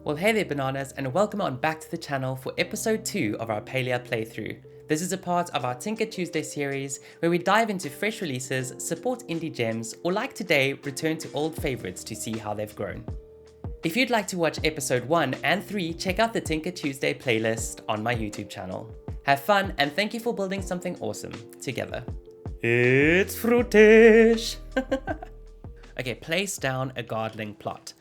Well, hey there bananas, and welcome on back to the channel for episode 2 of our Palia playthrough. This is a part of our Tinker Tuesday series where we dive into fresh releases, support indie gems, or like today, return to old favorites to see how they've grown. If you'd like to watch episode 1 and 3, check out the Tinker Tuesday playlist on my YouTube channel. Have fun, and thank you for building something awesome together. It's Fruitish! Okay, place down a gardening plot.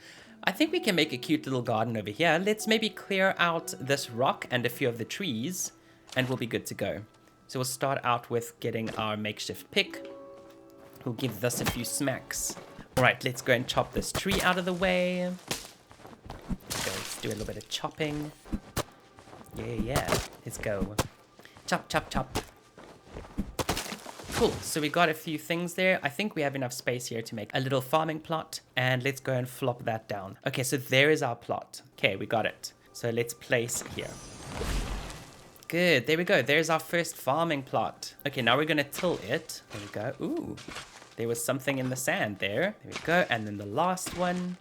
I think we can make a cute little garden over here. Let's maybe clear out this rock and a few of the trees, and we'll be good to go. So we'll start out with getting our makeshift pick. We'll give this a few smacks. All right, let's go and chop this tree out of the way. Let's do a little bit of chopping. Yeah, let's go. Chop, chop, chop. Cool, so we got a few things there. I think we have enough space here to make a little farming plot, and let's go and flop that down. Okay, so there is our plot. Okay, we got it. So let's place here. Good, there we go. There's our first farming plot. Okay, now we're gonna till it. There we go. Ooh, there was something in the sand there. There we go, and then the last one.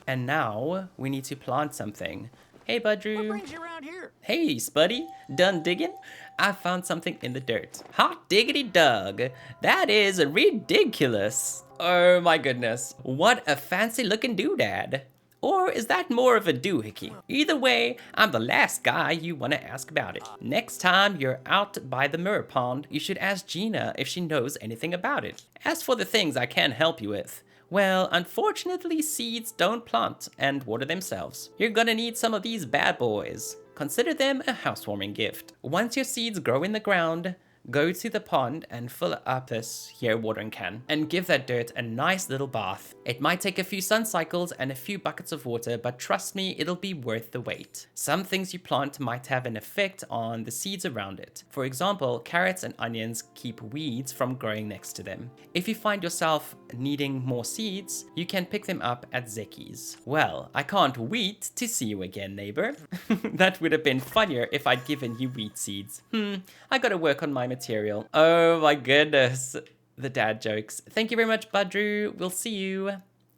And now we need to plant something. Hey, Budru. What brings you around here? Hey, Spuddy. Done digging? I found something in the dirt. Hot diggity dug. That is ridiculous. Oh my goodness. What a fancy looking doodad. Or is that more of a doohickey? Either way, I'm the last guy you want to ask about it. Next time you're out by the mirror pond, you should ask Gina if she knows anything about it. As for the things I can help you with, well, unfortunately, seeds don't plant and water themselves. You're gonna need some of these bad boys. Consider them a housewarming gift. Once your seeds grow in the ground, go to the pond and fill up this here watering can and give that dirt a nice little bath. It might take a few sun cycles and a few buckets of water, but trust me, it'll be worth the wait. Some things you plant might have an effect on the seeds around it. For example, carrots and onions keep weeds from growing next to them. If you find yourself needing more seeds, you can pick them up at Zeki's. Well, I can't wait to see you again, neighbor. That would have been funnier if I'd given you wheat seeds. I gotta work on my material. Oh my goodness. The dad jokes. Thank you very much, Budru. We'll see you.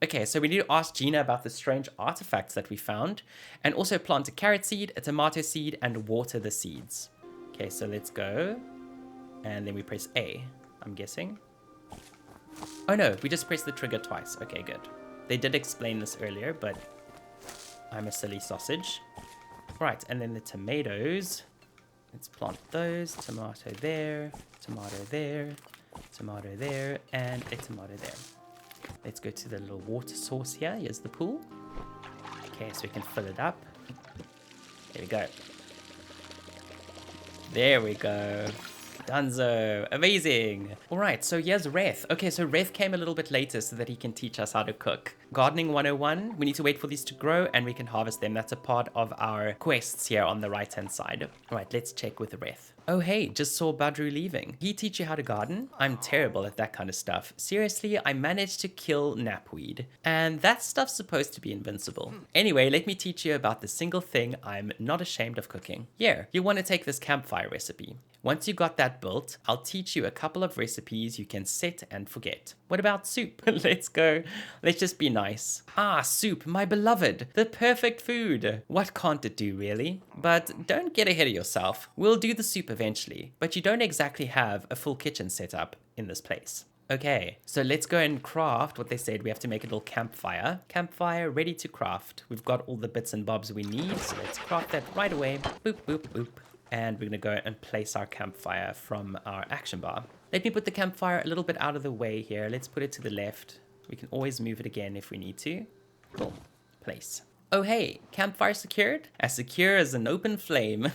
Okay, so we need to ask Gina about the strange artifacts that we found, and also plant a carrot seed, a tomato seed, and water the seeds. Okay, so let's go. And then we press A, I'm guessing. Oh no, we just pressed the trigger twice. Okay, good. They did explain this earlier, but I'm a silly sausage. Right, and then the tomatoes. Let's plant those. Tomato there, tomato there, tomato there, and a tomato there. Let's go to the little water source here. Here's the pool. Okay, so we can fill it up. There we go. There we go. Dunzo. Amazing. All right, so here's Reth. Okay, so Reth came a little bit later so that he can teach us how to cook. Gardening 101, we need to wait for these to grow and we can harvest them. That's a part of our quests here on the right-hand side. All right, let's check with Reth. Oh, hey, just saw Badru leaving. He teach you how to garden? I'm terrible at that kind of stuff. Seriously, I managed to kill knapweed. And that stuff's supposed to be invincible. Anyway, let me teach you about the single thing I'm not ashamed of cooking. Here, you want to take this campfire recipe. Once you got that built, I'll teach you a couple of recipes you can set and forget. What about soup? Let's go. Let's just be nice. Ah, soup, my beloved. The perfect food. What can't it do, really? But don't get ahead of yourself. We'll do the soup eventually, but you don't exactly have a full kitchen set up in this place. Okay, so let's go and craft what they said. We have to make a little campfire. Campfire ready to craft. We've got all the bits and bobs we need, so let's craft that right away. Boop, boop, boop. And we're gonna go and place our campfire from our action bar. Let me put the campfire a little bit out of the way here. Let's put it to the left. We can always move it again if we need to. Cool. Place. Oh hey, campfire secured? As secure as an open flame.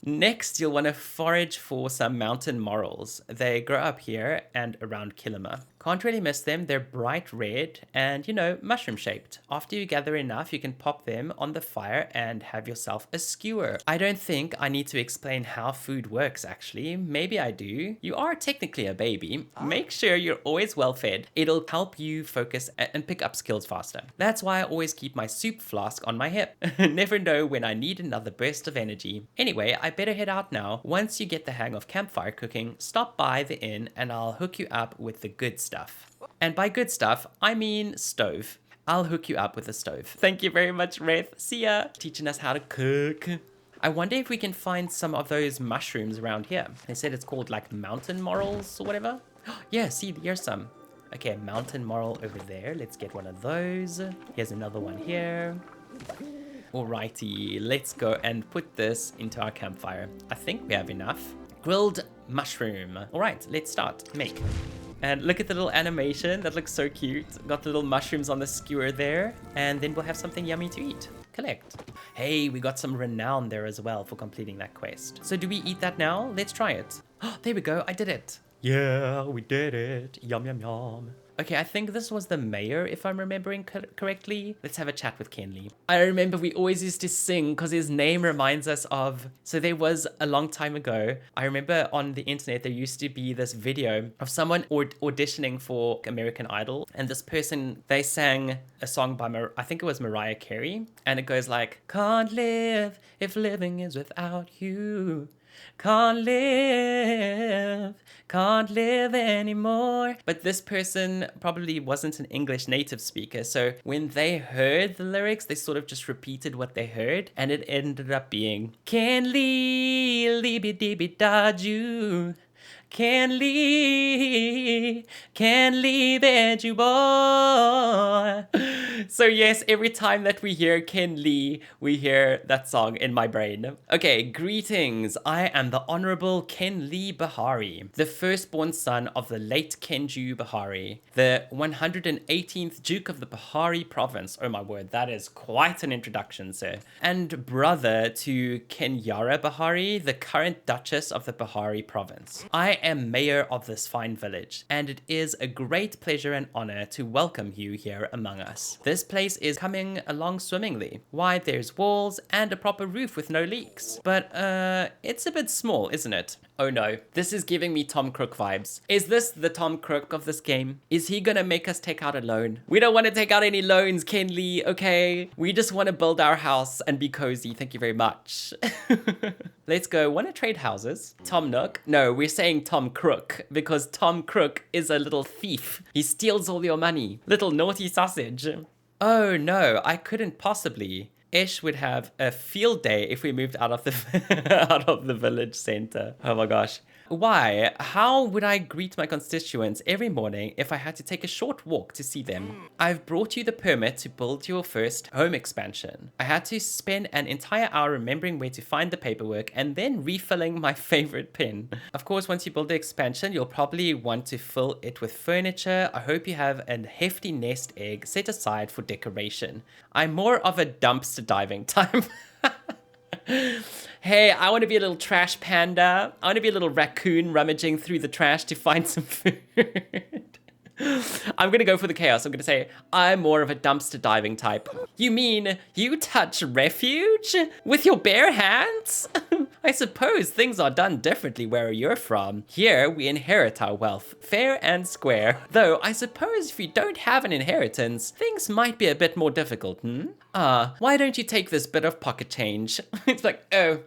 Next, you'll want to forage for some mountain morels. They grow up here and around Kilima. Can't really miss them. They're bright red and, you know, mushroom shaped. After you gather enough, you can pop them on the fire and have yourself a skewer. I don't think I need to explain how food works, actually. Maybe I do. You are technically a baby. Make sure you're always well fed. It'll help you focus and pick up skills faster. That's why I always keep my soup flask on my hip. Never know when I need another burst of energy. Anyway, I better head out now. Once you get the hang of campfire cooking, stop by the inn and I'll hook you up with the good stuff. And by good stuff, I mean stove. I'll hook you up with a stove. Thank you very much, Reth. See ya. Teaching us how to cook. I wonder if we can find some of those mushrooms around here. They said it's called like mountain morels or whatever. Yeah, see, here's some. Okay, mountain morel over there. Let's get one of those. Here's another one here. Alrighty, let's go and put this into our campfire. I think we have enough. Grilled mushroom. Alright, let's start. Make. And look at the little animation. That looks so cute. Got the little mushrooms on the skewer there. And then we'll have something yummy to eat. Collect. Hey, we got some renown there as well for completing that quest. So do we eat that now? Let's try it. Oh, there we go. I did it. Yeah, we did it. Yum, yum, yum. Okay, I think this was the mayor, if I'm remembering correctly. Let's have a chat with Kenley. I remember we always used to sing because his name reminds us of... So there was a long time ago, I remember on the internet, there used to be this video of someone auditioning for American Idol. And this person, they sang a song by, I think it was Mariah Carey. And it goes like, can't live if living is without you. Can't live anymore. But this person probably wasn't an English native speaker, so when they heard the lyrics, they sort of just repeated what they heard, and it ended up being Kenley, libby dibby daju. Kenley, bed you boy. So yes, every time that we hear Kenley, we hear that song in my brain. Okay, greetings. I am the Honorable Kenley Bahari, the firstborn son of the late Kenju Bahari, the 118th Duke of the Bahari province. Oh my word, that is quite an introduction, sir. And brother to Kenyara Bahari, the current Duchess of the Bahari province. I am mayor of this fine village, and it is a great pleasure and honor to welcome you here among us. This place is coming along swimmingly. Why, there's walls and a proper roof with no leaks. But, it's a bit small, isn't it? Oh no, this is giving me Tom Crook vibes. Is this the Tom Crook of this game? Is he gonna make us take out a loan? We don't want to take out any loans, Kenley, okay? We just want to build our house and be cozy, thank you very much. Let's go. Want to trade houses? Tom Nook? No, we're saying Tom Crook, because Tom Crook is a little thief. He steals all your money. Little naughty sausage. Oh no, I couldn't possibly. Ish would have a field day if we moved out of the out of the village center. Oh my gosh. Why? How would I greet my constituents every morning if I had to take a short walk to see them? I've brought you the permit to build your first home expansion. I had to spend an entire hour remembering where to find the paperwork and then refilling my favorite pen. Of course, once you build the expansion, you'll probably want to fill it with furniture. I hope you have a hefty nest egg set aside for decoration. I'm more of a dumpster diving type. Hey, I want to be a little trash panda. I want to be a little raccoon rummaging through the trash to find some food. I'm going to go for the chaos. I'm going to say, I'm more of a dumpster diving type. You mean you touch refuge with your bare hands? I suppose things are done differently where you're from. Here, we inherit our wealth, fair and square. Though, I suppose if you don't have an inheritance, things might be a bit more difficult, why don't you take this bit of pocket change? It's like, oh,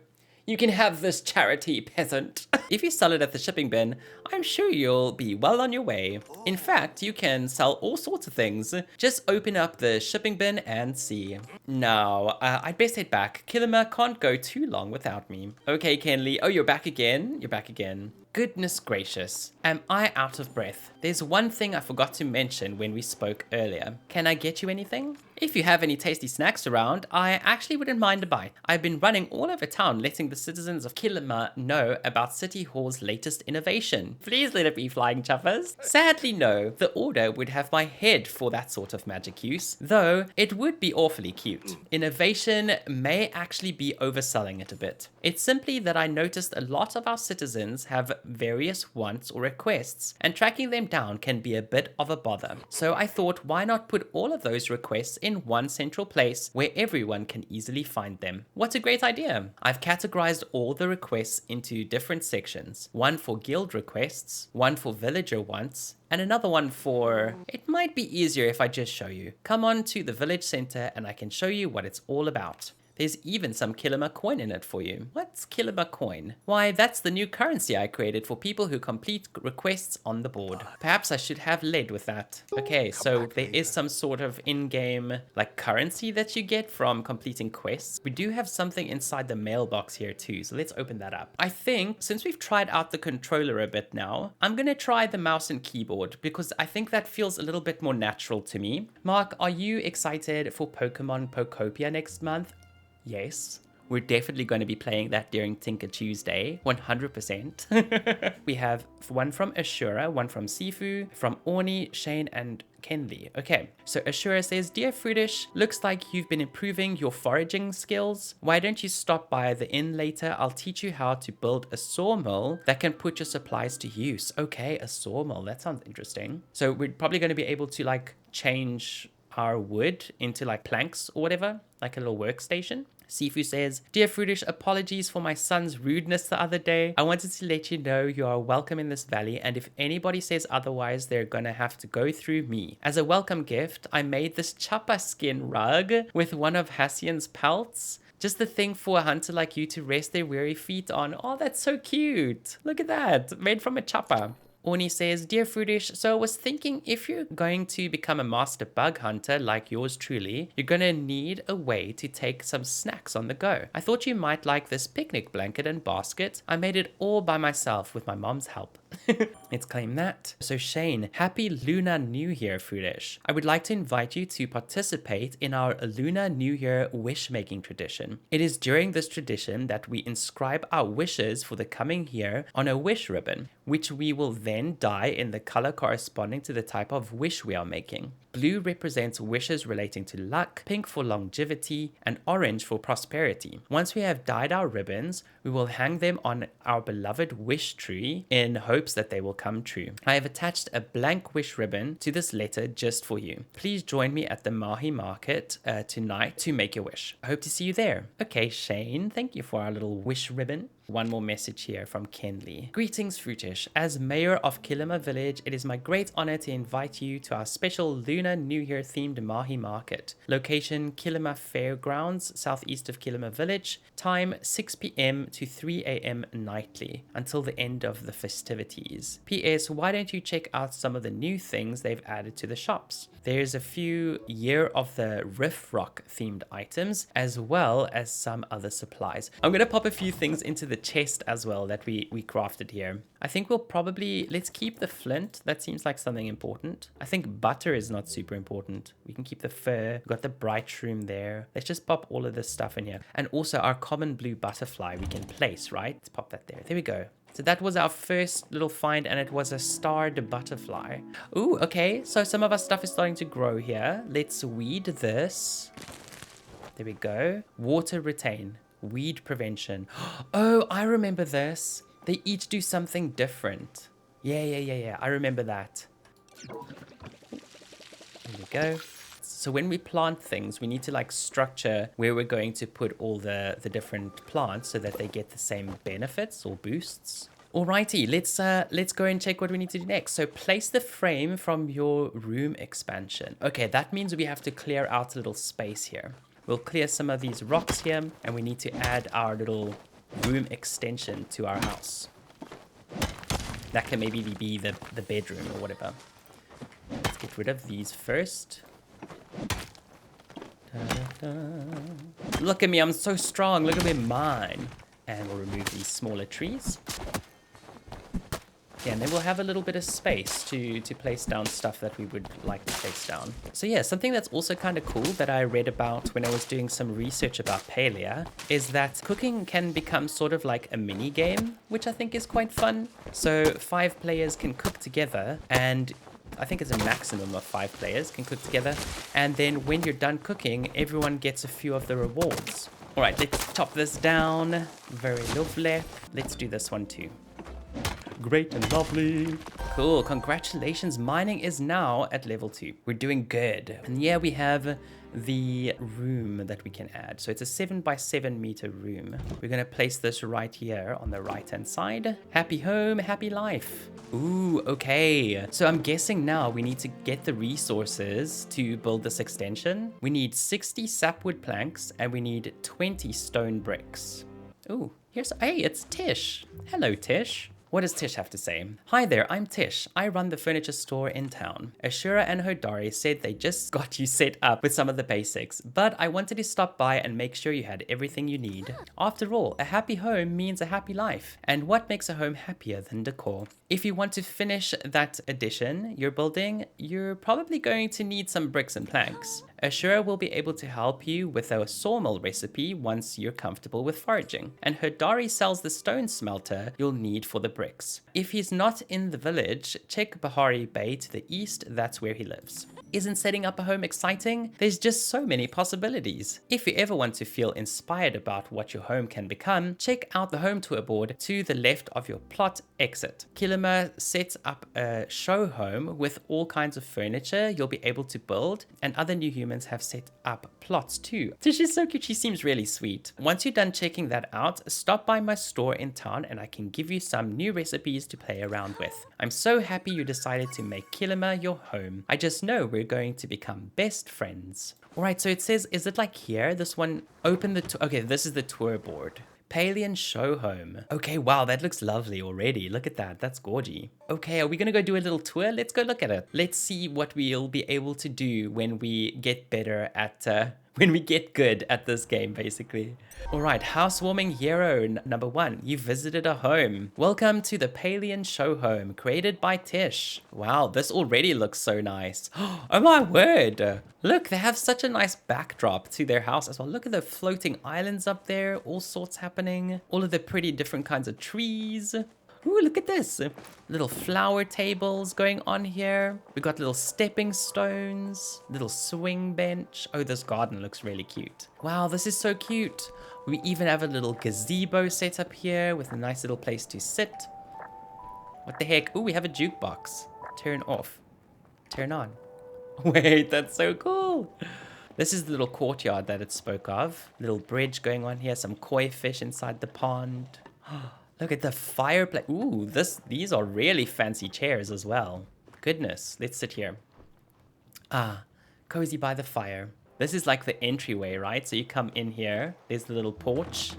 you can have this charity, peasant. If you sell it at the shipping bin, I'm sure you'll be well on your way. In fact, you can sell all sorts of things. Just open up the shipping bin and see. Now, I'd best head back. Kilima can't go too long without me. Okay, Kenley. Oh, you're back again? You're back again. Goodness gracious. Am I out of breath? There's one thing I forgot to mention when we spoke earlier. Can I get you anything? If you have any tasty snacks around, I actually wouldn't mind a bite. I've been running all over town letting the citizens of Kilima know about City Hall's latest innovation. Please let it be flying chuffers. Sadly, no. The order would have my head for that sort of magic use, though it would be awfully cute. Innovation may actually be overselling it a bit. It's simply that I noticed a lot of our citizens have various wants or requests, and tracking them down can be a bit of a bother. So I thought, why not put all of those requests in one central place where everyone can easily find them? What a great idea! I've categorized all the requests into different sections. One for guild requests, one for villager wants, and another one for... It might be easier if I just show you. Come on to the village center and I can show you what it's all about. There's even some Kilima Coin in it for you. What's Kilima Coin? Why, that's the new currency I created for people who complete requests on the board. Perhaps I should have led with that. Okay, so there is some sort of in-game like currency that you get from completing quests. We do have something inside the mailbox here too, so let's open that up. I think since we've tried out the controller a bit now, I'm gonna try the mouse and keyboard because I think that feels a little bit more natural to me. Mark, are you excited for Pokemon Pokopia next month? Yes. We're definitely going to be playing that during Tinker Tuesday, 100%. We have one from Ashura, one from Sifu, from Orni, Shane, and Kenley. Okay, so Ashura says, Dear Fruitish, looks like you've been improving your foraging skills. Why don't you stop by the inn later? I'll teach you how to build a sawmill that can put your supplies to use. Okay, a sawmill. That sounds interesting. So we're probably going to be able to like change our wood into like planks or whatever, like a little workstation. Sifu says, Dear Fruitish, apologies for my son's rudeness the other day. I wanted to let you know you are welcome in this valley, and if anybody says otherwise, they're gonna have to go through me. As a welcome gift, I made this chapa skin rug with one of Hassian's pelts. Just the thing for a hunter like you to rest their weary feet on. Oh, that's so cute. Look at that, made from a chapa. Orni says, Dear Fruitish, so I was thinking if you're going to become a master bug hunter like yours truly, you're going to need a way to take some snacks on the go. I thought you might like this picnic blanket and basket. I made it all by myself with my mom's help. Let's claim that. So Shane, happy Lunar New Year, Fruitish. I would like to invite you to participate in our Lunar New Year wish-making tradition. It is during this tradition that we inscribe our wishes for the coming year on a wish ribbon, which we will then dye in the color corresponding to the type of wish we are making. Blue represents wishes relating to luck, pink for longevity, and orange for prosperity. Once we have dyed our ribbons, we will hang them on our beloved wish tree in hopes that they will come true. I have attached a blank wish ribbon to this letter just for you. Please join me at the Mahi Market tonight to make your wish. I hope to see you there. Okay, Shane, thank you for our little wish ribbon. One more message here from Kenley. Greetings, Fruitish. As mayor of Kilima Village, it is my great honor to invite you to our special Lunar New Year themed Mahi Market. Location, Kilima Fairgrounds, southeast of Kilima Village. Time, 6 p.m. to 3 a.m. nightly, until the end of the festivities. P.S. Why don't you check out some of the new things they've added to the shops? There's a few Year of the Riff Rock themed items, as well as some other supplies. I'm gonna pop a few things into the chest as well that we crafted here. I think we'll probably, let's keep the flint. That seems like something important. I think butter is not super important. We can keep the fur. We've got the bright shroom there. Let's just pop all of this stuff in here. And also our common blue butterfly we can place, right? Let's pop that there. There we go. So that was our first little find, and it was a starred butterfly. Ooh, okay. So some of our stuff is starting to grow here. Let's weed this. There we go. Water retain. Weed prevention. Oh, I remember this. They each do something different. Yeah. I remember that. There we go. So when we plant things, we need to like structure where we're going to put all the different plants so that they get the same benefits or boosts. Alrighty, let's go and check what we need to do next. So place the frame from your room expansion. Okay, that means we have to clear out a little space here. We'll clear some of these rocks here, and we need to add our little room extension to our house. That can maybe be the bedroom or whatever. Let's get rid of these first. Look at me, I'm so strong. Look at me, mine. And we'll remove these smaller trees. Yeah, and then we'll have a little bit of space to place down stuff that we would like to place down. So yeah, something that's also kind of cool that I read about when I was doing some research about Palia is that cooking can become sort of like a mini game, which I think is quite fun. So 5 players can cook together, and I think it's a maximum of 5 players can cook together. And then when you're done cooking, everyone gets a few of the rewards. All right, let's chop this down. Very lovely. Let's do this one too. Great and lovely. Cool, congratulations. Mining is now at level 2. We're doing good. And yeah, we have the room that we can add. So it's a 7x7 meter room. We're gonna place this right here on the right hand side. Happy home, happy life. Ooh, okay. So I'm guessing now we need to get the resources to build this extension. We need 60 sapwood planks and we need 20 stone bricks. Ooh, hey, it's Tish. Hello, Tish. What does Tish have to say? Hi there, I'm Tish. I run the furniture store in town. Ashura and Hodari said they just got you set up with some of the basics, but I wanted to stop by and make sure you had everything you need. After all, a happy home means a happy life. And what makes a home happier than decor? If you want to finish that addition you're building, you're probably going to need some bricks and planks. Ashura will be able to help you with a sawmill recipe once you're comfortable with foraging. And Hodari sells the stone smelter you'll need for the bricks. If he's not in the village, check Bahari Bay to the east, that's where he lives. Isn't setting up a home exciting? There's just so many possibilities. If you ever want to feel inspired about what your home can become, check out the home tour board to the left of your plot exit. Kilima sets up a show home with all kinds of furniture you'll be able to build, and other new humans have set up plots too. Tish is so cute, she seems really sweet. Once you're done checking that out, stop by my store in town and I can give you some new recipes to play around with. I'm so happy you decided to make Kilima your home. I just know we're going to become best friends. Alright, so it says, is it like here? This one, open the, okay, this is the tour board. Palian show home. Okay, wow, that looks lovely already. Look at that, that's gorgy. Okay, are we gonna go do a little tour? Let's go look at it. Let's see what we'll be able to do when we get better at, when we get good at this game, basically. All right, housewarming hero number 1. You visited a home. Welcome to the Palian show home, created by Tish. Wow, this already looks so nice. Oh my word. Look, they have such a nice backdrop to their house as well. Look at the floating islands up there, all sorts happening. All of the pretty different kinds of trees. Ooh, look at this. Little flower tables going on here. We got little stepping stones, little swing bench. Oh, this garden looks really cute. Wow, this is so cute. We even have a little gazebo set up here with a nice little place to sit. What the heck? Ooh, we have a jukebox. Turn off. Turn on. Wait, that's so cool. This is the little courtyard that it spoke of. Little bridge going on here. Some koi fish inside the pond. Look at the fireplace. Ooh, these are really fancy chairs as well. Goodness, let's sit here. Ah, cozy by the fire. This is like the entryway, right? So you come in here. There's the little porch.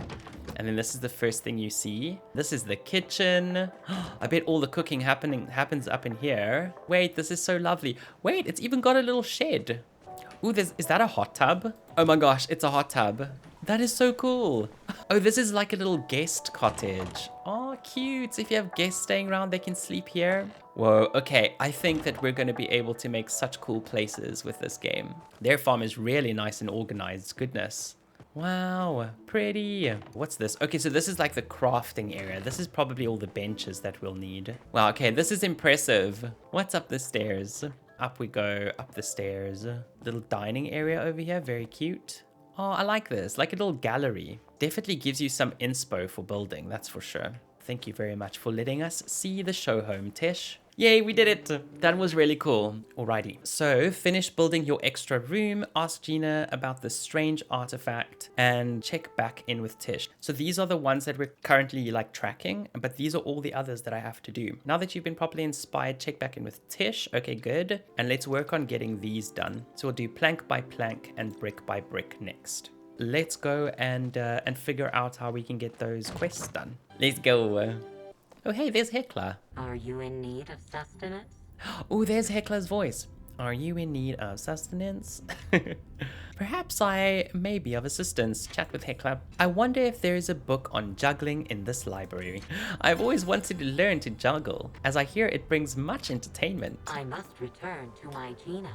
And then this is the first thing you see. This is the kitchen. I bet all the cooking happens up in here. Wait, this is so lovely. Wait, it's even got a little shed. Ooh, is that a hot tub? Oh my gosh, it's a hot tub. That is so cool. Oh, this is like a little guest cottage. Oh, cute. If you have guests staying around, they can sleep here. Whoa, okay. I think that we're going to be able to make such cool places with this game. Their farm is really nice and organized. Goodness. Wow, pretty. What's this? Okay, so this is like the crafting area. This is probably all the benches that we'll need. Wow, okay, this is impressive. What's up the stairs? Up we go, up the stairs. Little dining area over here, very cute. Oh, I like this, like a little gallery. Definitely gives you some inspo for building, that's for sure. Thank you very much for letting us see the show home, Tish. Yay, we did it. That was really cool. Alrighty, so finish building your extra room, ask Gina about this strange artifact, and check back in with Tish. So these are the ones that we're currently like tracking, but these are all the others that I have to do. Now that you've been properly inspired, check back in with Tish. Okay, good. And let's work on getting these done. So we'll do plank by plank and brick by brick next. Let's go and figure out how we can get those quests done. Let's go. Oh, hey, there's Hecla. Are you in need of sustenance? Oh, there's Hecla's voice. Are you in need of sustenance? Perhaps I may be of assistance. Chat with Hecla. I wonder if there is a book on juggling in this library. I've always wanted to learn to juggle, as I hear it brings much entertainment. I must return to my Gina.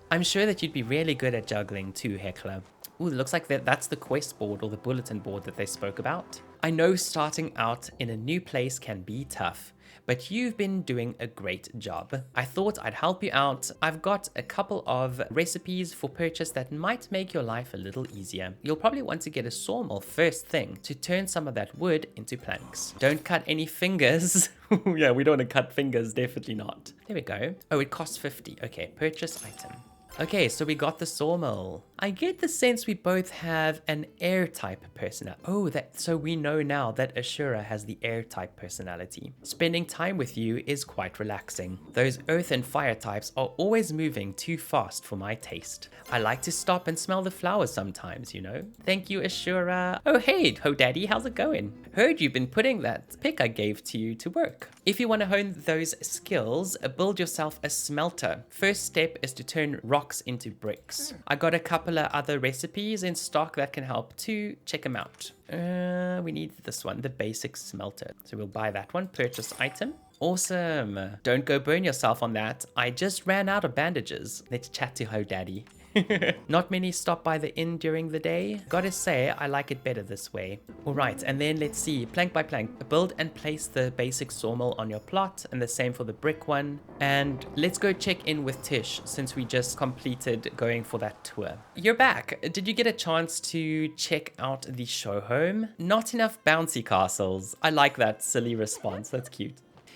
I'm sure that you'd be really good at juggling too, Hecla. Ooh, it looks like that's the quest board or the bulletin board that they spoke about. I know starting out in a new place can be tough, but you've been doing a great job. I thought I'd help you out. I've got a couple of recipes for purchase that might make your life a little easier. You'll probably want to get a sawmill first thing to turn some of that wood into planks. Don't cut any fingers. Yeah, we don't want to cut fingers, definitely not. There we go. Oh, it costs 50. Okay, purchase item. Okay, so we got the sawmill. I get the sense we both have an air type personality. Oh, so we know now that Ashura has the air type personality. Spending time with you is quite relaxing. Those earth and fire types are always moving too fast for my taste. I like to stop and smell the flowers sometimes, you know. Thank you, Ashura. Oh, hey, Ho Daddy, how's it going? Heard you've been putting that pick I gave to you to work. If you want to hone those skills, build yourself a smelter. First step is to turn rocks into bricks. I got a couple of other recipes in stock that can help too. Check them out. We need this one, the basic smelter. So we'll buy that one, purchase item. Awesome. Don't go burn yourself on that. I just ran out of bandages. Let's chat to Ho Daddy. Not many stop by the inn during the day. Gotta say, I like it better this way. Alright, and then let's see, plank by plank, build and place the basic sawmill on your plot, and the same for the brick one. And let's go check in with Tish, since we just completed going for that tour. You're back. Did you get a chance to check out the show home? Not enough bouncy castles. I like that silly response, that's cute.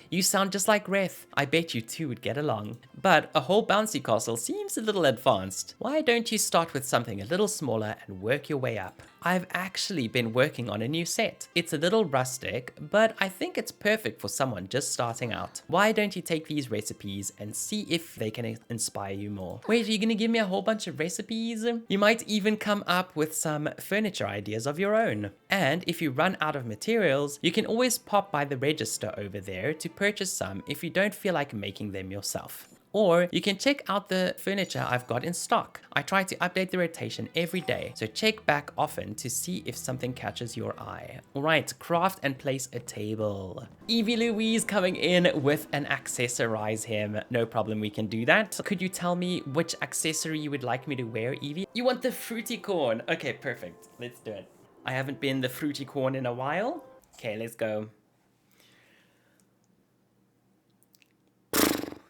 You sound just like Reth. I bet you two would get along. But a whole bouncy castle seems a little advanced. Why don't you start with something a little smaller and work your way up? I've actually been working on a new set. It's a little rustic, but I think it's perfect for someone just starting out. Why don't you take these recipes and see if they can inspire you more? Wait, are you gonna give me a whole bunch of recipes? You might even come up with some furniture ideas of your own. And if you run out of materials, you can always pop by the register over there to purchase some if you don't feel like making them yourself. Or you can check out the furniture I've got in stock. I try to update the rotation every day, so check back often to see if something catches your eye. Alright, craft and place a table. Evie Louise coming in with an accessorize him. No problem, we can do that. Could you tell me which accessory you would like me to wear, Evie? You want the fruity corn. Okay, perfect. Let's do it. I haven't been the fruity corn in a while. Okay, let's go.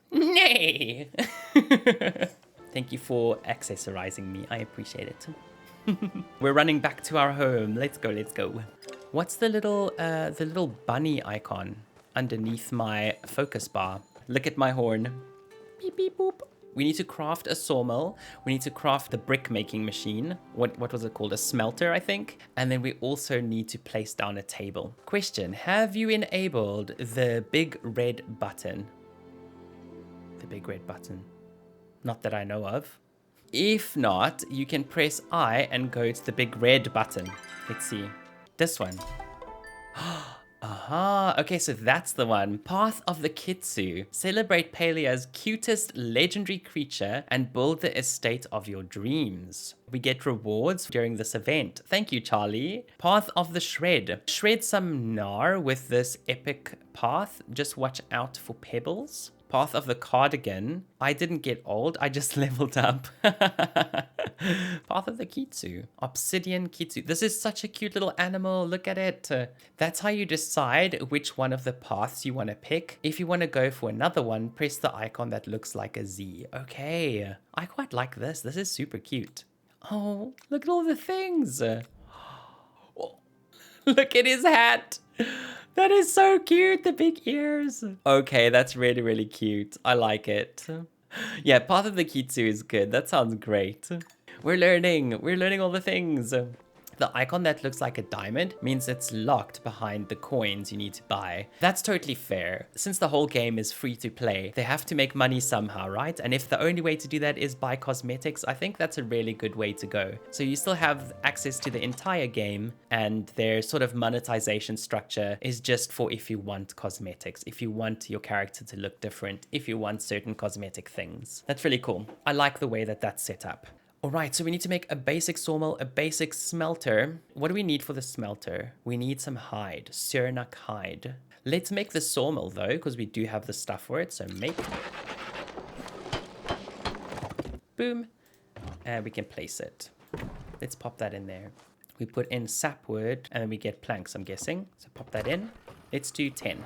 Nay! Thank you for accessorizing me. I appreciate it. We're running back to our home. Let's go, let's go. What's the little bunny icon underneath my focus bar? Look at my horn. Beep, beep, boop. We need to craft a sawmill. We need to craft the brick making machine. What was it called? A smelter, I think. And then we also need to place down a table. Question, have you enabled the big red button? The big red button. Not that I know of. If not, you can press I and go to the big red button. Let's see. This one. Aha, okay, so that's the one. Path of the Kitsu. Celebrate Palia's cutest legendary creature and build the estate of your dreams. We get rewards during this event. Thank you, Charlie. Path of the Shred. Shred some gnar with this epic path. Just watch out for pebbles. Path of the Cardigan. I didn't get old, I just leveled up. Path of the Kitsu. Obsidian Kitsu. This is such a cute little animal, look at it. That's how you decide which one of the paths you want to pick. If you want to go for another one, press the icon that looks like a Z. Okay, I quite like this. This is super cute. Oh, look at all the things. Oh, look at his hat. That is so cute, the big ears. Okay, that's really, really cute. I like it. Yeah, Path of the Kitsu is good. That sounds great. We're learning all the things. The icon that looks like a diamond means it's locked behind the coins you need to buy. That's totally fair. Since the whole game is free to play, they have to make money somehow, right? And if the only way to do that is buy cosmetics, I think that's a really good way to go. So you still have access to the entire game, and their sort of monetization structure is just for if you want cosmetics, if you want your character to look different, if you want certain cosmetic things. That's really cool. I like the way that that's set up. Alright, so we need to make a basic sawmill, a basic smelter. What do we need for the smelter? We need some hide, Sernuk hide. Let's make the sawmill though, because we do have the stuff for it. So make. Boom. And we can place it. Let's pop that in there. We put in sapwood and then we get planks, I'm guessing. So pop that in. Let's do 10.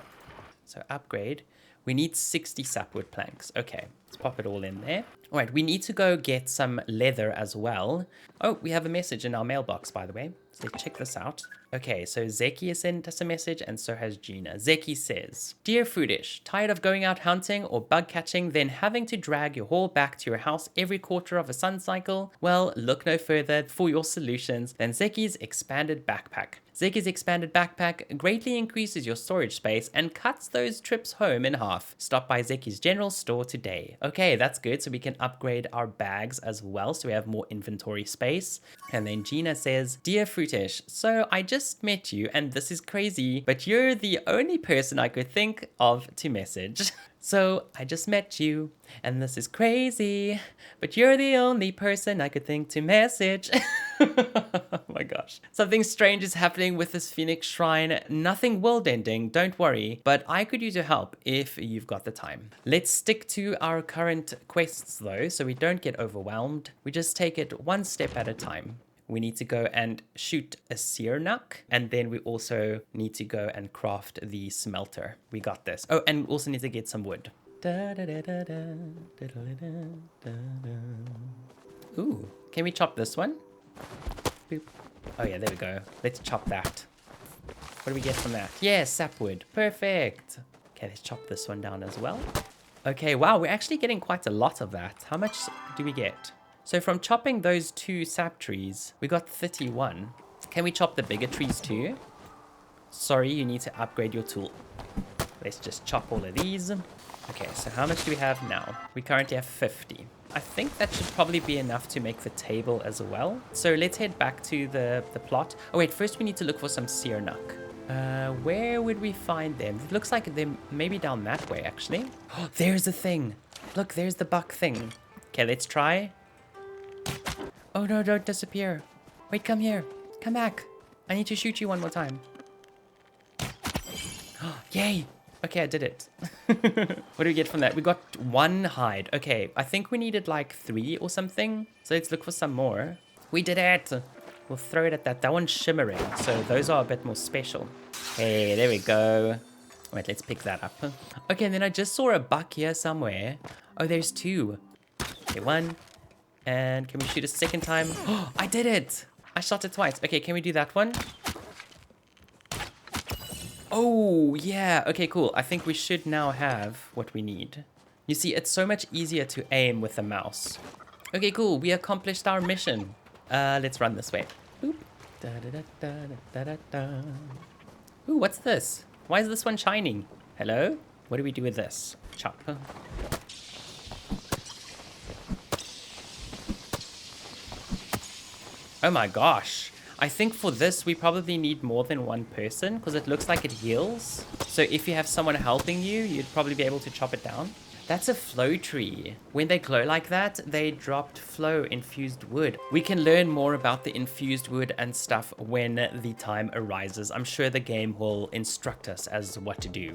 So upgrade. We need 60 sapwood planks. Okay, let's pop it all in there. All right, we need to go get some leather as well. Oh, we have a message in our mailbox, by the way. So let's check this out. Okay, so Zeki has sent us a message and so has Gina. Zeki says, Dear Fruitish, tired of going out hunting or bug catching, then having to drag your haul back to your house every quarter of a sun cycle? Well, look no further for your solutions than Zeki's expanded backpack. Zeki's expanded backpack greatly increases your storage space and cuts those trips home in half. Stop by Zeki's general store today. Okay, that's good. So we can upgrade our bags as well, so we have more inventory space. And then Gina says, Dear Fruitish, so I just met you and this is crazy, but you're the only person I could think of to message. So I just met you and this is crazy, but you're the only person I could think to message. Oh my gosh. Something strange is happening with this Phoenix Shrine. Nothing world ending, don't worry, but I could use your help if you've got the time. Let's stick to our current quests though, so we don't get overwhelmed. We just take it one step at a time. We need to go and shoot a Sernuk, and then we also need to go and craft the smelter. We got this. Oh, and we also need to get some wood. Ooh, can we chop this one? Boop. Oh yeah, there we go. Let's chop that. What do we get from that? Yeah, sapwood. Perfect. Okay, let's chop this one down as well. Okay, wow, we're actually getting quite a lot of that. How much do we get? So from chopping those 2 sap trees, we got 31. Can we chop the bigger trees too? Sorry, you need to upgrade your tool. Let's just chop all of these. Okay, so how much do we have now? We currently have 50. I think that should probably be enough to make the table as well. So let's head back to the plot. Oh wait, first we need to look for some Sernuk. Where would we find them? It looks like they're maybe down that way actually. Oh, there's the thing. Look, there's the buck thing. Okay, let's try. Oh no, don't disappear. Wait, come here. Come back. I need to shoot you one more time. Yay. Okay, I did it. What do we get from that? We got 1 hide. Okay, I think we needed like 3 or something. So let's look for some more. We did it. We'll throw it at that. That one's shimmering. So those are a bit more special. Hey, there we go. Wait, let's pick that up. Okay, and then I just saw a buck here somewhere. Oh, there's 2. Okay, 1. And can we shoot a second time? Oh, I did it. I shot it twice. Okay, can we do that one? Oh, yeah. Okay, cool. I think we should now have what we need. You see, it's so much easier to aim with the mouse. Okay, cool. We accomplished our mission. Let's run this way. Boop. Da, da, da, da, da, da, da. Ooh, what's this? Why is this one shining? Hello? What do we do with this? Chop. Oh my gosh. I think for this, we probably need more than 1 person because it looks like it heals. So if you have someone helping you, you'd probably be able to chop it down. That's a flow tree. When they glow like that, they dropped flow infused wood. We can learn more about the infused wood and stuff when the time arises. I'm sure the game will instruct us as what to do.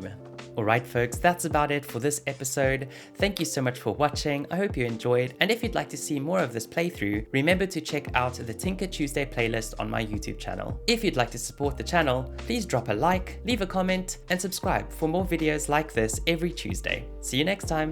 Alright folks, that's about it for this episode. Thank you so much for watching. I hope you enjoyed. And if you'd like to see more of this playthrough, remember to check out the Tinker Tuesday playlist on my YouTube channel. If you'd like to support the channel, please drop a like, leave a comment, and subscribe for more videos like this every Tuesday. See you next time.